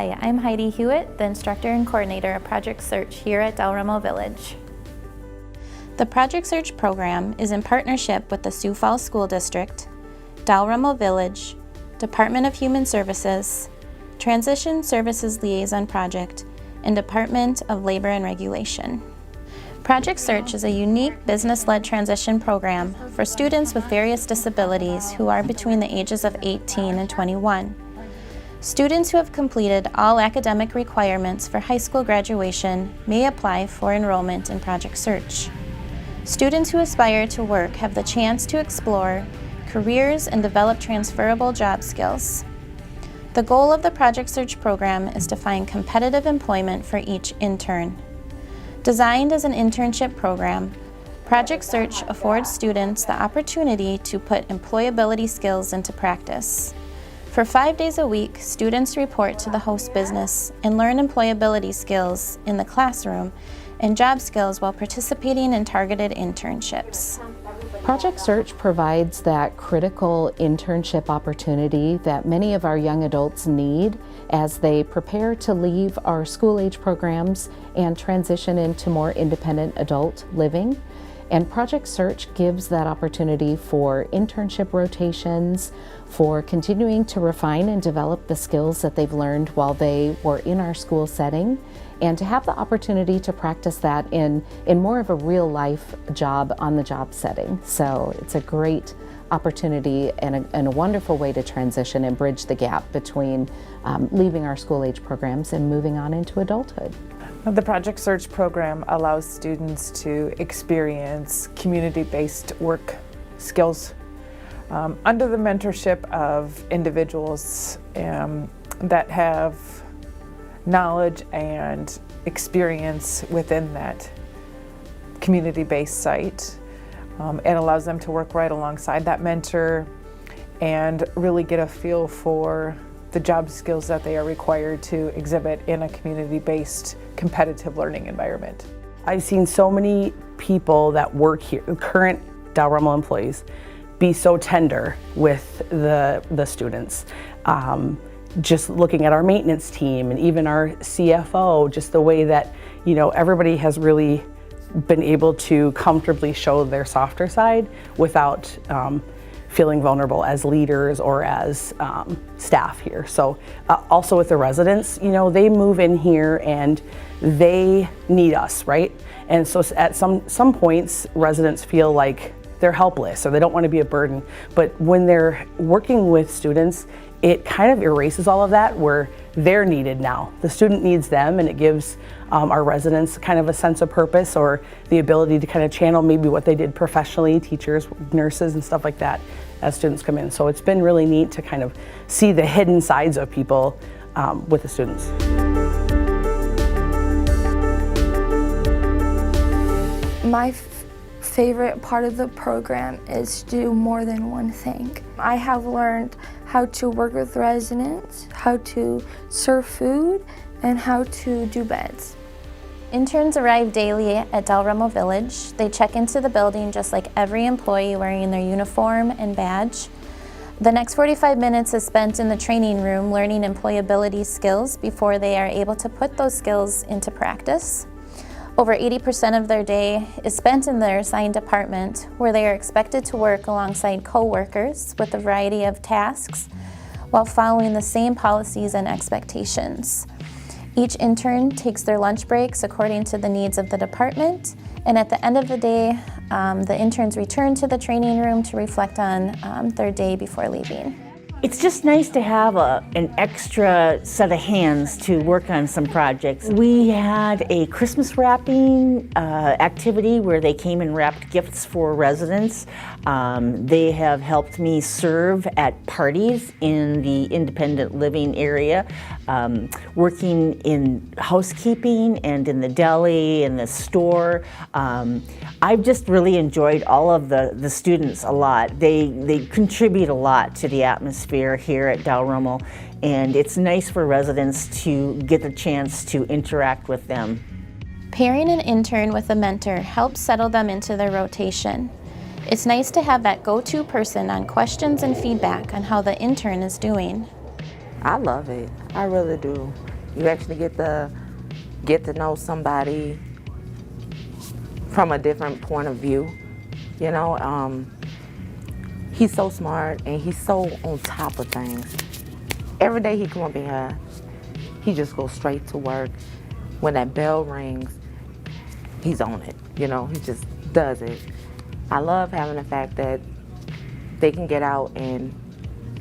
Hi, I'm Heidi Hewitt, the instructor and coordinator of Project Search here at Del Remo Village. The Project Search program is in partnership with the Sioux Falls School District, Del Remo Village, Department of Human Services, Transition Services Liaison Project, and Department of Labor and Regulation. Project Search is a unique business-led transition program for students with various disabilities who are between the ages of 18 and 21. Students who have completed all academic requirements for high school graduation may apply for enrollment in Project Search. Students who aspire to work have the chance to explore careers and develop transferable job skills. The goal of the Project Search program is to find competitive employment for each intern. Designed as an internship program, Project Search affords students the opportunity to put employability skills into practice. For 5 days a week, students report to the host business and learn employability skills in the classroom and job skills while participating in targeted internships. Project Search provides that critical internship opportunity that many of our young adults need as they prepare to leave our school-age programs and transition into more independent adult living. And Project Search gives that opportunity for internship rotations, for continuing to refine and develop the skills that they've learned while they were in our school setting, and to have the opportunity to practice that in more of a real life job on the job setting. So it's a great opportunity and a wonderful way to transition and bridge the gap between leaving our school age programs and moving on into adulthood. The Project Search program allows students to experience community-based work skills under the mentorship of individuals that have knowledge and experience within that community-based site. It allows them to work right alongside that mentor and really get a feel for the job skills that they are required to exhibit in a community-based competitive learning environment. I've seen so many people that work here, current Del Remo employees, be so tender with the students. Just looking at our maintenance team and even our CFO, just the way that, you know, everybody has really been able to comfortably show their softer side without feeling vulnerable as leaders or as staff here. So also with the residents, you know, they move in here and they need us, right? And so at some points, residents feel like they're helpless or they don't want to be a burden. But when they're working with students, it kind of erases all of that where they're needed now. The student needs them, and it gives our residents kind of a sense of purpose or the ability to kind of channel maybe what they did professionally, teachers, nurses, and stuff like that as students come in. So it's been really neat to kind of see the hidden sides of people with the students. My favorite part of the program is to do more than one thing. I have learned how to work with residents, how to serve food, and how to do beds. Interns arrive daily at Del Remo Village. They check into the building just like every employee wearing their uniform and badge. The next 45 minutes is spent in the training room learning employability skills before they are able to put those skills into practice. Over 80% of their day is spent in their assigned department, where they are expected to work alongside co-workers with a variety of tasks while following the same policies and expectations. Each intern takes their lunch breaks according to the needs of the department, and at the end of the day, the interns return to the training room to reflect on their day before leaving. It's just nice to have an extra set of hands to work on some projects. We had a Christmas wrapping activity where they came and wrapped gifts for residents. They have helped me serve at parties in the independent living area, working in housekeeping and in the deli and the store. I've just really enjoyed all of the students a lot. They contribute a lot to the atmosphere here at Del Remo, and it's nice for residents to get the chance to interact with them. Pairing an intern with a mentor helps settle them into their rotation. It's nice to have that go-to person on questions and feedback on how the intern is doing. I love it. I really do. You actually get to know somebody from a different point of view. You know, he's so smart and he's so on top of things. Every day he come up in here, he just goes straight to work. When that bell rings, he's on it. You know, he just does it. I love having the fact that they can get out and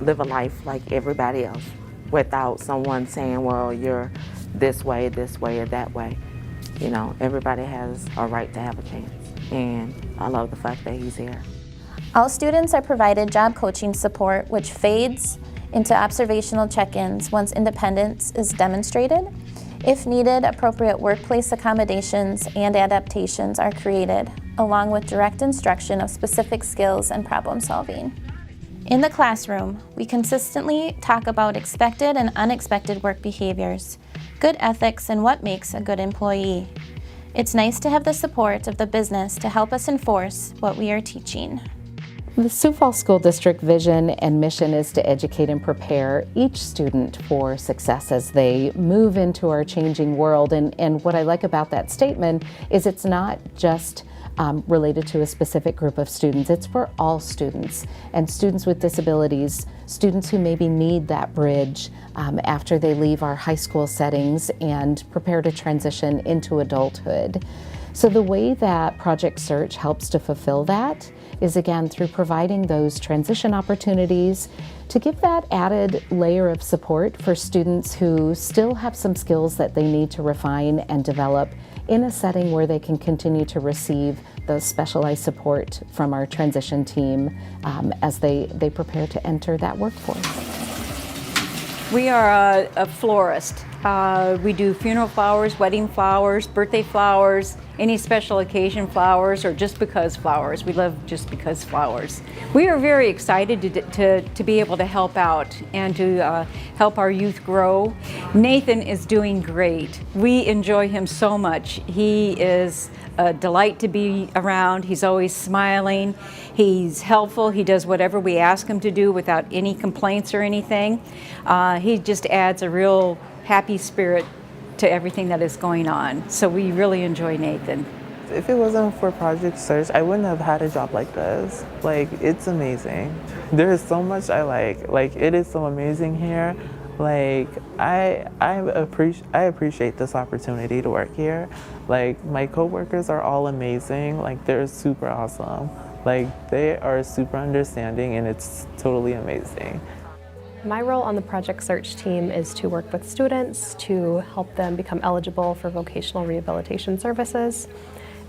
live a life like everybody else without someone saying, well, you're this way, or that way. You know, everybody has a right to have a chance. And I love the fact that he's here. All students are provided job coaching support, which fades into observational check-ins once independence is demonstrated. If needed, appropriate workplace accommodations and adaptations are created, along with direct instruction of specific skills and problem solving. In the classroom, we consistently talk about expected and unexpected work behaviors, good ethics, and what makes a good employee. It's nice to have the support of the business to help us enforce what we are teaching. The Sioux Falls School District vision and mission is to educate and prepare each student for success as they move into our changing world. And what I like about that statement is it's not just related to a specific group of students. It's for all students, and students with disabilities, students who maybe need that bridge after they leave our high school settings and prepare to transition into adulthood. So the way that Project Search helps to fulfill that is, again, through providing those transition opportunities to give that added layer of support for students who still have some skills that they need to refine and develop in a setting where they can continue to receive those specialized support from our transition team as they prepare to enter that workforce. We are a florist. We do funeral flowers, wedding flowers, birthday flowers, any special occasion flowers, or just because flowers. We love just because flowers. We are very excited to be able to help out and to help our youth grow. Nathan is doing great. We enjoy him so much. He is a delight to be around. He's always smiling. He's helpful. He does whatever we ask him to do without any complaints or anything. He just adds a real happy spirit to everything that is going on. So we really enjoy Nathan. If it wasn't for Project Search, I wouldn't have had a job like this. Like, it's amazing. There is so much I like. Like, it is so amazing here. Like, I appreciate this opportunity to work here. Like, my coworkers are all amazing. Like, they're super awesome. Like, they are super understanding, and it's totally amazing. My role on the Project Search team is to work with students to help them become eligible for vocational rehabilitation services,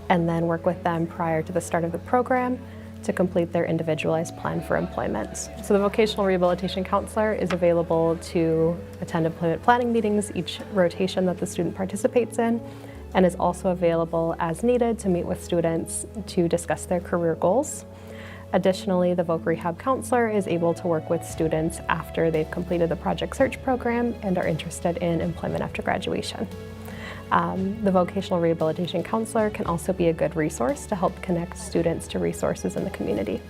and then work with them prior to the start of the program to complete their individualized plan for employment. So the vocational rehabilitation counselor is available to attend employment planning meetings each rotation that the student participates in, and is also available as needed to meet with students to discuss their career goals. Additionally, the Voc Rehab counselor is able to work with students after they've completed the Project Search program and are interested in employment after graduation. The vocational rehabilitation counselor can also be a good resource to help connect students to resources in the community.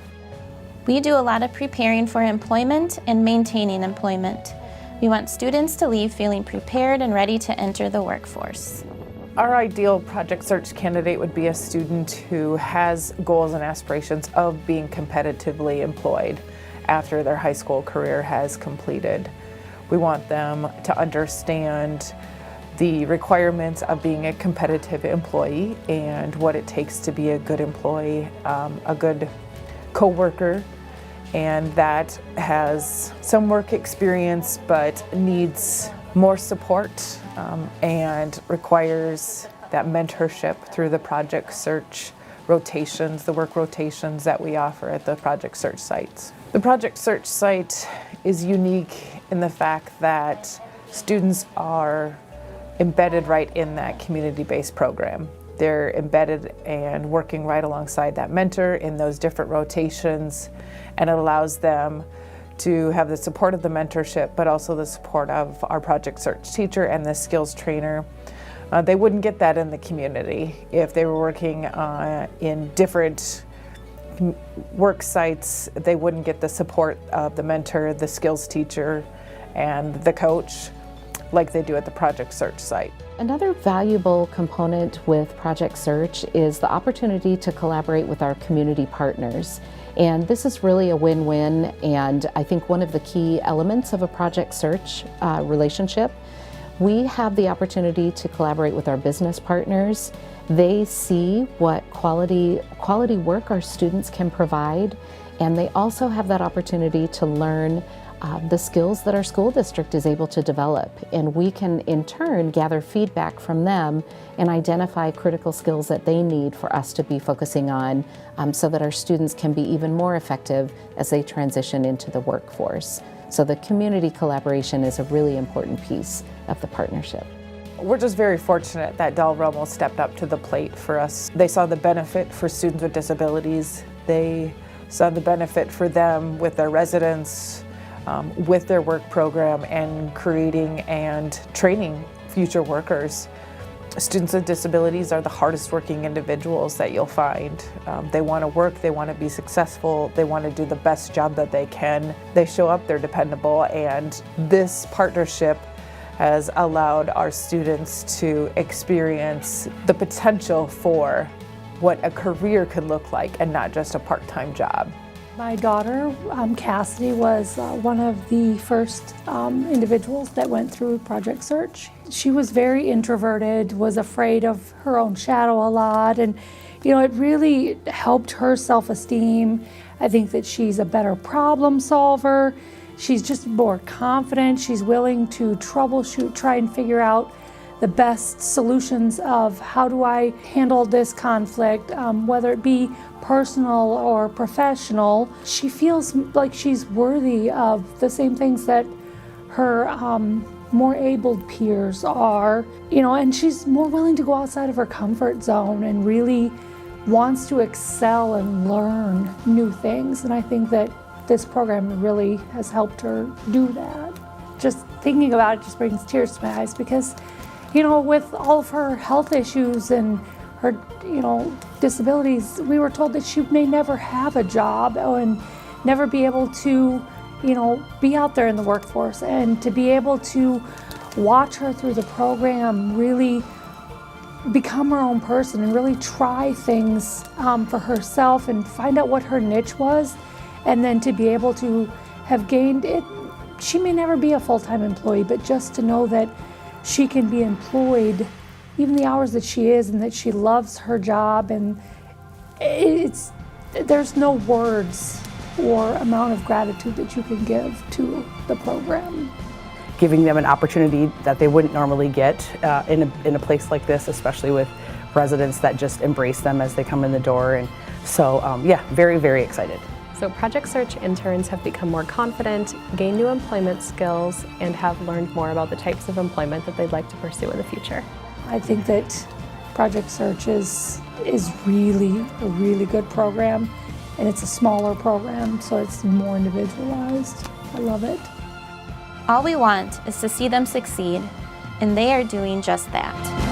We do a lot of preparing for employment and maintaining employment. We want students to leave feeling prepared and ready to enter the workforce. Our ideal Project Search candidate would be a student who has goals and aspirations of being competitively employed after their high school career has completed. We want them to understand the requirements of being a competitive employee and what it takes to be a good employee, a good coworker, and that has some work experience but needs more support and requires that mentorship through the Project Search rotations, the work rotations that we offer at the Project Search sites. The Project Search site is unique in the fact that students are embedded right in that community-based program. They're embedded and working right alongside that mentor in those different rotations, and it allows them to have the support of the mentorship, but also the support of our Project Search teacher and the skills trainer. They wouldn't get that in the community if they were working in different work sites. They wouldn't get the support of the mentor, the skills teacher, and the coach like they do at the Project Search site. Another valuable component with Project Search is the opportunity to collaborate with our community partners. And this is really a win-win, and I think one of the key elements of a Project Search relationship. We have the opportunity to collaborate with our business partners. They see what quality work our students can provide, and they also have that opportunity to learn the skills that our school district is able to develop. And we can, in turn, gather feedback from them and identify critical skills that they need for us to be focusing on so that our students can be even more effective as they transition into the workforce. So the community collaboration is a really important piece of the partnership. We're just very fortunate that Del Ramo stepped up to the plate for us. They saw the benefit for students with disabilities. They saw the benefit for them with their residents, with their work program, and creating and training future workers. Students with disabilities are the hardest working individuals that you'll find. They want to work, they want to be successful, they want to do the best job that they can. They show up, they're dependable, and this partnership has allowed our students to experience the potential for what a career can look like and not just a part-time job. My daughter, Cassidy, was one of the first individuals that went through Project Search. She was very introverted, was afraid of her own shadow a lot, and it really helped her self-esteem. I think that she's a better problem solver. She's just more confident. She's willing to troubleshoot, try and figure out the best solutions of how do I handle this conflict, whether it be personal or professional. She feels like she's worthy of the same things that her more abled peers are, and she's more willing to go outside of her comfort zone and really wants to excel and learn new things. And I think that this program really has helped her do that. Just thinking about it just brings tears to my eyes because, with all of her health issues and her, disabilities, we were told that she may never have a job and never be able to, be out there in the workforce. And to be able to watch her through the program really become her own person and really try things for herself and find out what her niche was, and then to be able to have gained it. She may never be a full-time employee, but just to know that she can be employed even the hours that she is and that she loves her job, and there's no words or amount of gratitude that you can give to the program. Giving them an opportunity that they wouldn't normally get in a place like this, especially with residents that just embrace them as they come in the door. And so, very, very excited. So Project Search interns have become more confident, gained new employment skills, and have learned more about the types of employment that they'd like to pursue in the future. I think that Project Search is really a really good program, and it's a smaller program, so it's more individualized. I love it. All we want is to see them succeed, and they are doing just that.